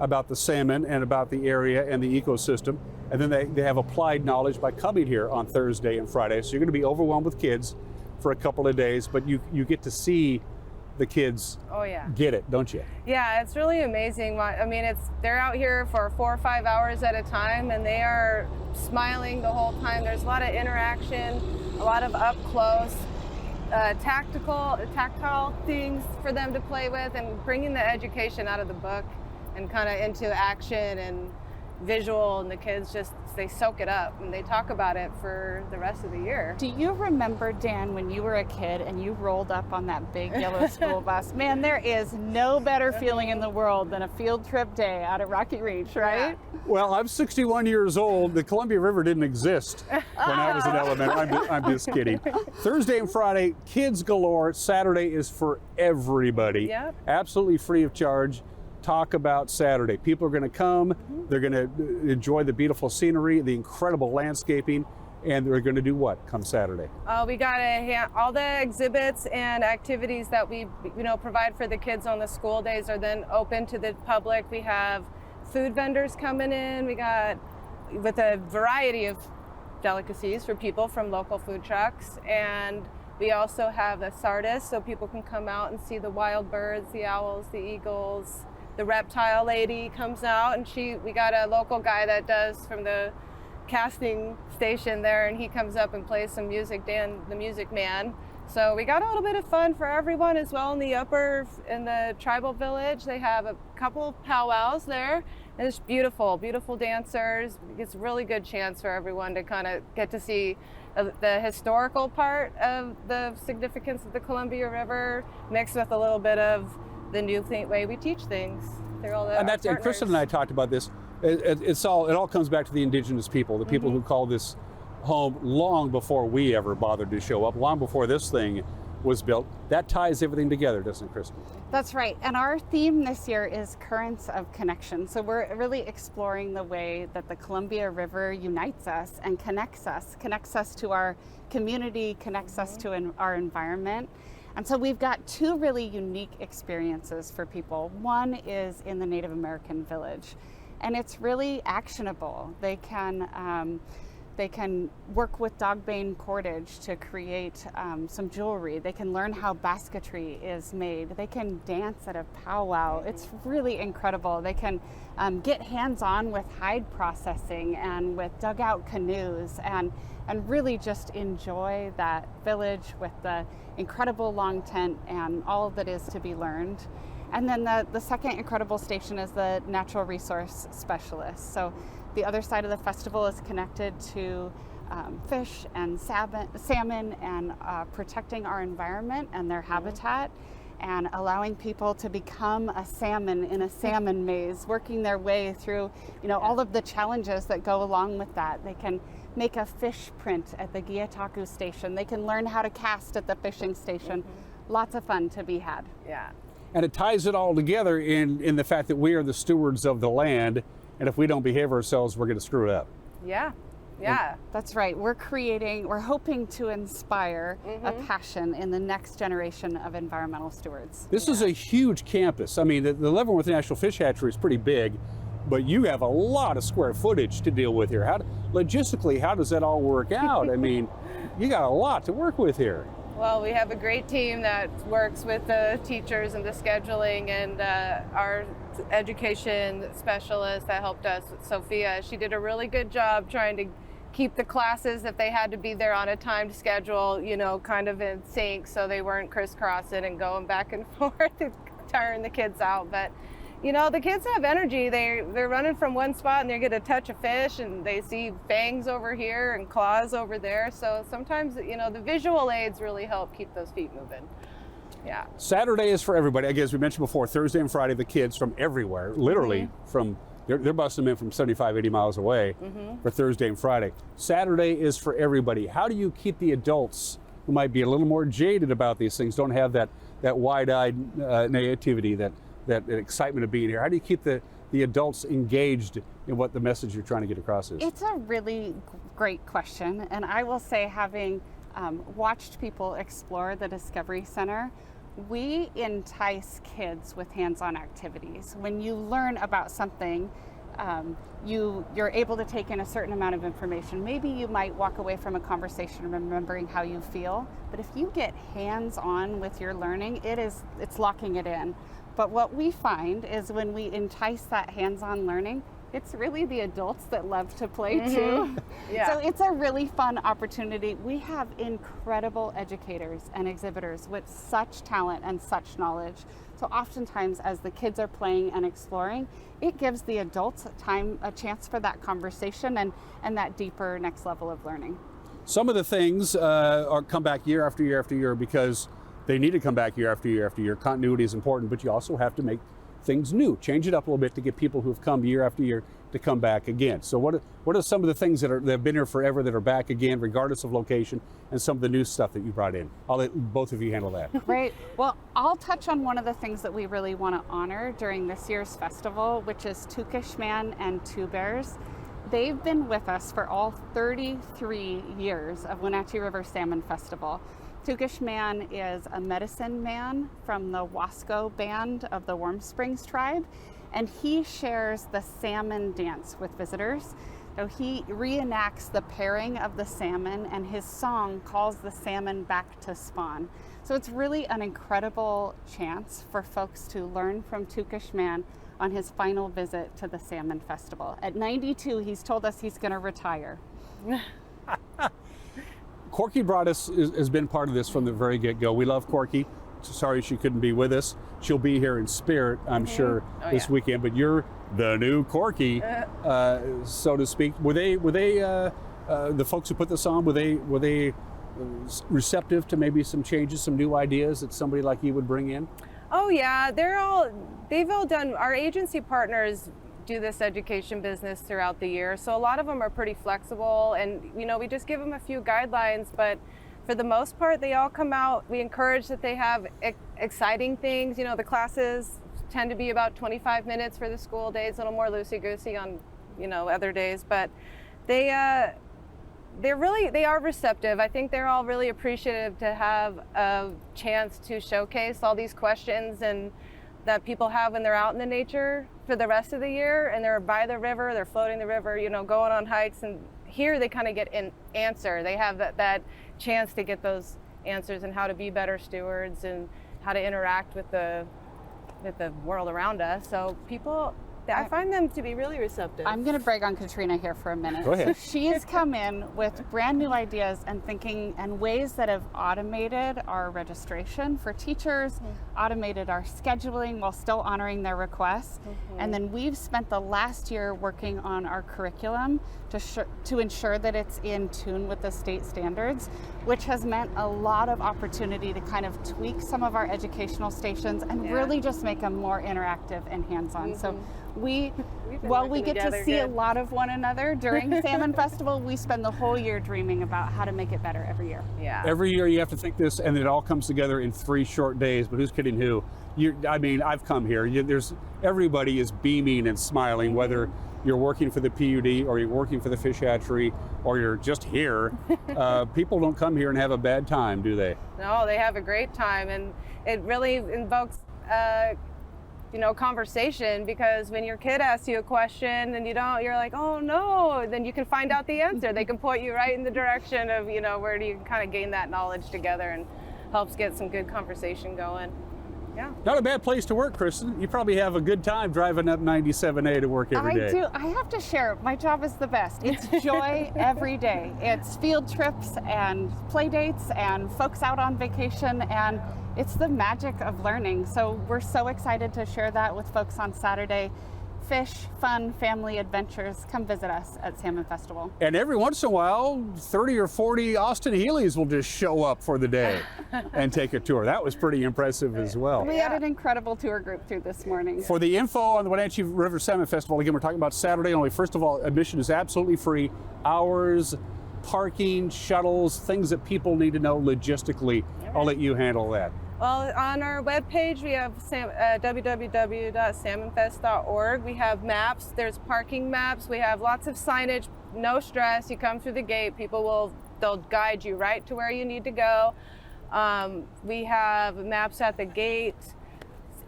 about the salmon and about the area and the ecosystem. And then they have applied knowledge by coming here on Thursday and Friday. So you're going to be overwhelmed with kids for a couple of days, but you get to see the kids get it, don't you? Yeah, it's really amazing. I mean, they're out here for 4 or 5 hours at a time, and they are smiling the whole time. There's a lot of interaction, a lot of up close, tactile things for them to play with, and bringing the education out of the book and kind of into action and visual, and the kids they soak it up and they talk about it for the rest of the year. Do you remember, Dan, when you were a kid and you rolled up on that big yellow school bus? Man, there is no better feeling in the world than a field trip day out at Rocky Reach, right? Yeah. Well, I'm 61 years old. The Columbia River didn't exist when I was in elementary. I'm just kidding. Thursday and Friday, kids galore. Saturday is for everybody. Yep. Absolutely free of charge. Talk about Saturday. People are going to come. They're going to enjoy the beautiful scenery, the incredible landscaping, and they're going to do what come Saturday? We got all the exhibits and activities that we provide for the kids on the school days are then open to the public. We have food vendors coming in. We got with a variety of delicacies for people from local food trucks, and we also have a sardis, so people can come out and see the wild birds, the owls, the eagles. The reptile lady comes out, and we got a local guy that does from the casting station there, and he comes up and plays some music, Dan, the Music Man. So we got a little bit of fun for everyone as well in the tribal village. They have a couple of powwows there, and it's beautiful, beautiful dancers. It's a really good chance for everyone to kind of get to see the historical part of the significance of the Columbia River mixed with a little bit of the new way we teach things. And Kristen and I talked about this. It all comes back to the indigenous people, the people who call this home long before we ever bothered to show up, long before this thing was built. That ties everything together, doesn't it, Kristen? That's right. And our theme this year is Currents of Connection. So we're really exploring the way that the Columbia River unites us and connects us to our community, connects us to our environment. And so we've got 2 really unique experiences for people. One is in the Native American village, and it's really actionable. They can work with dogbane cordage to create some jewelry. They can learn how basketry is made. They can dance at a powwow. It's really incredible. They can get hands-on with hide processing and with dugout canoes and really just enjoy that village with the incredible long tent and all that is to be learned. And then the second incredible station is the natural resource specialist. So the other side of the festival is connected to fish and salmon and protecting our environment and their habitat, and allowing people to become a salmon in a salmon maze, working their way through, all of the challenges that go along with that. They can make a fish print at the Giyataku station. They can learn how to cast at the fishing station. Lots of fun to be had. Yeah. And it ties it all together in the fact that we are the stewards of the land, and if we don't behave ourselves, we're going to screw it up. Yeah. Yeah, that's right. We're hoping to inspire a passion in the next generation of environmental stewards. This is a huge campus. I mean, the Leavenworth National Fish Hatchery is pretty big, but you have a lot of square footage to deal with here. Logistically, how does that all work out? I mean, you got a lot to work with here. Well, we have a great team that works with the teachers and the scheduling, and our education specialist that helped us, Sophia. She did a really good job trying to keep the classes, if they had to be there on a timed schedule, kind of in sync, so they weren't crisscrossing and going back and forth and tiring the kids out. But the kids have energy. They're running from one spot and they get to touch a fish and they see fangs over here and claws over there. So sometimes, the visual aids really help keep those feet moving. Yeah. Saturday is for everybody. I guess we mentioned before, Thursday and Friday, the kids from everywhere, literally from, they're busting them in from 75, 80 miles away for Thursday and Friday. Saturday is for everybody. How do you keep the adults who might be a little more jaded about these things, don't have that wide-eyed naivety, that excitement of being here? How do you keep the adults engaged in what the message you're trying to get across is? It's a really great question. And I will say, having watched people explore the Discovery Center, we entice kids with hands-on activities. When you learn about something, you're able to take in a certain amount of information. Maybe you might walk away from a conversation remembering how you feel, but if you get hands-on with your learning, it's locking it in. But what we find is when we entice that hands-on learning, it's really the adults that love to play too. Yeah. So it's a really fun opportunity. We have incredible educators and exhibitors with such talent and such knowledge. So oftentimes as the kids are playing and exploring, it gives the adults a chance for that conversation and that deeper next level of learning. Some of the things come back year after year after year because they need to come back year after year after year. Continuity is important, but you also have to make things new, change it up a little bit to get people who've come year after year to come back again. So what are some of the things that have been here forever that are back again, regardless of location, and some of the new stuff that you brought in? I'll let both of you handle that. Right. Well, I'll touch on one of the things that we really want to honor during this year's festival, which is Tukish Man and Two Bears. They've been with us for all 33 years of Wenatchee River Salmon Festival. Tukish Man is a medicine man from the Wasco band of the Warm Springs tribe, and he shares the salmon dance with visitors. So he reenacts the pairing of the salmon, and his song calls the salmon back to spawn. So it's really an incredible chance for folks to learn from Tukish Man on his final visit to the Salmon Festival. At 92, he's told us he's going to retire. Corky has been part of this from the very get-go. We love Corky. Sorry she couldn't be with us. She'll be here in spirit, I'm sure, this weekend. But you're the new Corky, so to speak. Were they the folks who put this on? Were they receptive to maybe some changes, some new ideas that somebody like you would bring in? Oh yeah, they've all done. Our agency partners do this education business throughout the year, so a lot of them are pretty flexible, and we just give them a few guidelines, but for the most part they all come out. We encourage that they have exciting things. The classes tend to be about 25 minutes for the school days, a little more loosey-goosey on other days, but they are receptive. I think they're all really appreciative to have a chance to showcase all these questions and that people have when they're out in the nature for the rest of the year, and they're by the river, they're floating the river, going on hikes, and here they kind of get an answer. They have that chance to get those answers and how to be better stewards and how to interact with the world around us. So people, I find them to be really receptive. I'm going to brag on Katrina here for a minute. Go ahead. So she's come in with brand new ideas and thinking and ways that have automated our registration for teachers, automated our scheduling while still honoring their requests. And then we've spent the last year working on our curriculum to ensure that it's in tune with the state standards, which has meant a lot of opportunity to kind of tweak some of our educational stations and really just make them more interactive and hands-on. So while we get to see a lot of one another during Salmon Festival, we spend the whole year dreaming about how to make it better every year. Yeah. Every year you have to think this, and it all comes together in 3 short days. But who's kidding who? I mean, I've come here. Everybody is beaming and smiling, whether you're working for the PUD or you're working for the fish hatchery or you're just here. People don't come here and have a bad time, do they? No, they have a great time, and it really invokes conversation, because when your kid asks you a question and you're like, oh no, then you can find out the answer. They can point you right in the direction of, where you can kind of gain that knowledge together, and helps get some good conversation going. Yeah. Not a bad place to work, Kristen. You probably have a good time driving up 97A to work every day. I do. I have to share, my job is the best. It's joy every day. It's field trips and play dates and folks out on vacation, and it's the magic of learning. So we're so excited to share that with folks on Saturday. Fish, fun, family adventures. Come visit us at Salmon Festival. And every once in a while, 30 or 40 Austin Heelys will just show up for the day and take a tour. That was pretty impressive as well. We had an incredible tour group through this morning. For the info on the Wenatchee River Salmon Festival, again, we're talking about Saturday only. First of all, admission is absolutely free. Hours, parking, shuttles, things that people need to know logistically. I'll let you handle that. Well, on our webpage, we have www.salmonfest.org. We have maps. There's parking maps. We have lots of signage. No stress. You come through the gate. They'll guide you right to where you need to go. We have maps at the gate.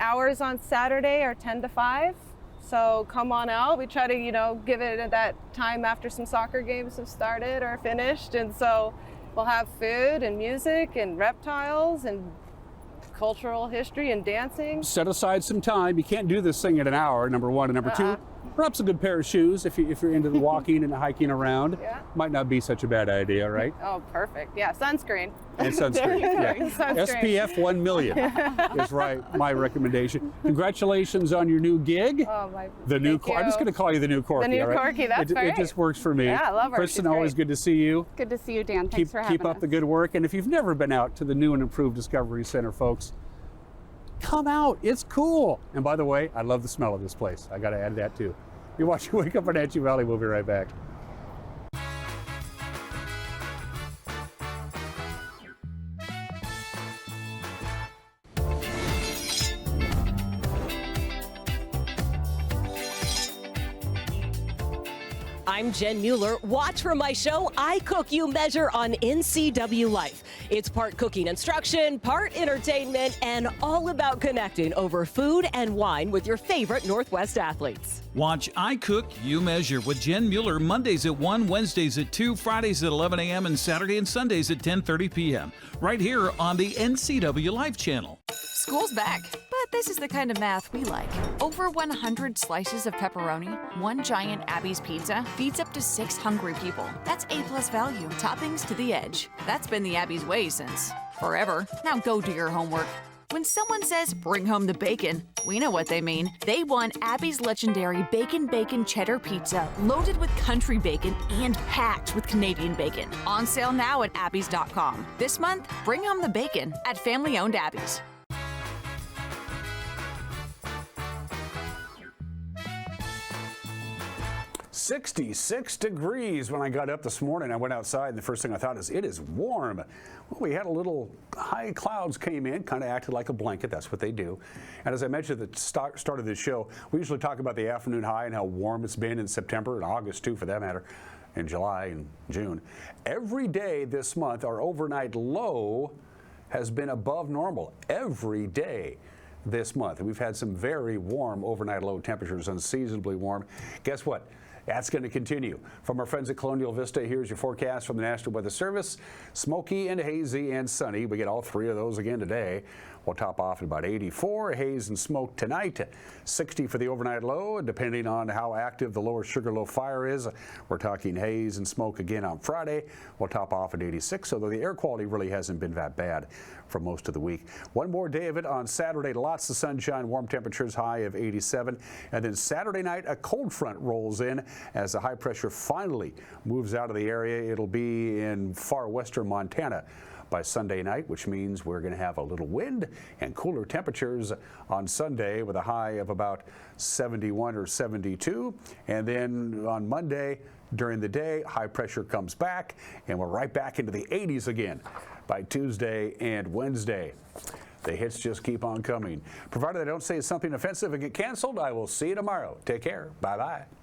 Hours on Saturday are 10 to 5. So come on out. We try to, give it at that time after some soccer games have started or finished. And so we'll have food and music and reptiles and cultural history and dancing. Set aside some time. You can't do this thing in an hour, number one. And number two, perhaps a good pair of shoes if you're into the walking and hiking around. Might not be such a bad idea, right? Oh, perfect. Yeah, sunscreen. And sunscreen. SPF 1 million is my recommendation. Congratulations on your new gig. Oh, I'm just going to call you the new Corky. The new all right? Corky, that's it, right. It just works for me. Yeah, I love her. Kristen, She's always great. good to see you. Good to see you, Dan. Thanks for having us. Keep up the good work. And if you've never been out to the new and improved Discovery Center, folks, come out. It's cool. And by the way, I love the smell of this place. I got to add that too. You're watching Wake Up Wenatchee Valley. We'll be right back. I'm Jen Mueller. Watch for my show, I Cook, You Measure on NCWLIFE. It's part cooking instruction, part entertainment, and all about connecting over food and wine with your favorite Northwest athletes. Watch I Cook, You Measure with Jen Mueller Mondays at 1, Wednesdays at 2, Fridays at 11 a.m., and Saturday and Sundays at 10:30 p.m. right here on the NCWLIFE channel. School's back, but this is the kind of math we like. Over 100 slices of pepperoni, one giant Abby's pizza feeds up to 6 hungry people. That's A+ value, toppings to the edge. That's been the Abby's way since forever. Now go do your homework. When someone says, bring home the bacon, we know what they mean. They want Abby's legendary Bacon Cheddar Pizza, loaded with country bacon and packed with Canadian bacon. On sale now at abbys.com. This month, bring home the bacon at family-owned Abby's. 66 degrees when I got up this morning. I went outside, and the first thing I thought is, it is warm. Well, we had a little high clouds came in, kind of acted like a blanket. That's what they do. And as I mentioned at the start of this show, we usually talk about the afternoon high and how warm it's been in September and August too, for that matter, in July and June. Every day this month, our overnight low has been above normal. Every day this month. And we've had some very warm overnight low temperatures, unseasonably warm. Guess what? That's going to continue. From our friends at Colonial Vista, here's your forecast from the National Weather Service. Smoky and hazy and sunny. We get all three of those again today. will top off at about 84. Haze and smoke tonight. 60 for the overnight low. Depending on how active the lower Sugarloaf fire is, we're talking haze and smoke again on Friday. We'll top off at 86, although the air quality really hasn't been that bad for most of the week. One more day of it on Saturday. Lots of sunshine, warm temperatures, high of 87. And then Saturday night, a cold front rolls in as the high pressure finally moves out of the area. It'll be in far western Montana by Sunday night, which means we're going to have a little wind and cooler temperatures on Sunday with a high of about 71 or 72. And then on Monday during the day, high pressure comes back and we're right back into the 80s again by Tuesday and Wednesday. The hits just keep on coming. Provided I don't say something offensive and get canceled, I will see you tomorrow. Take care. Bye-bye.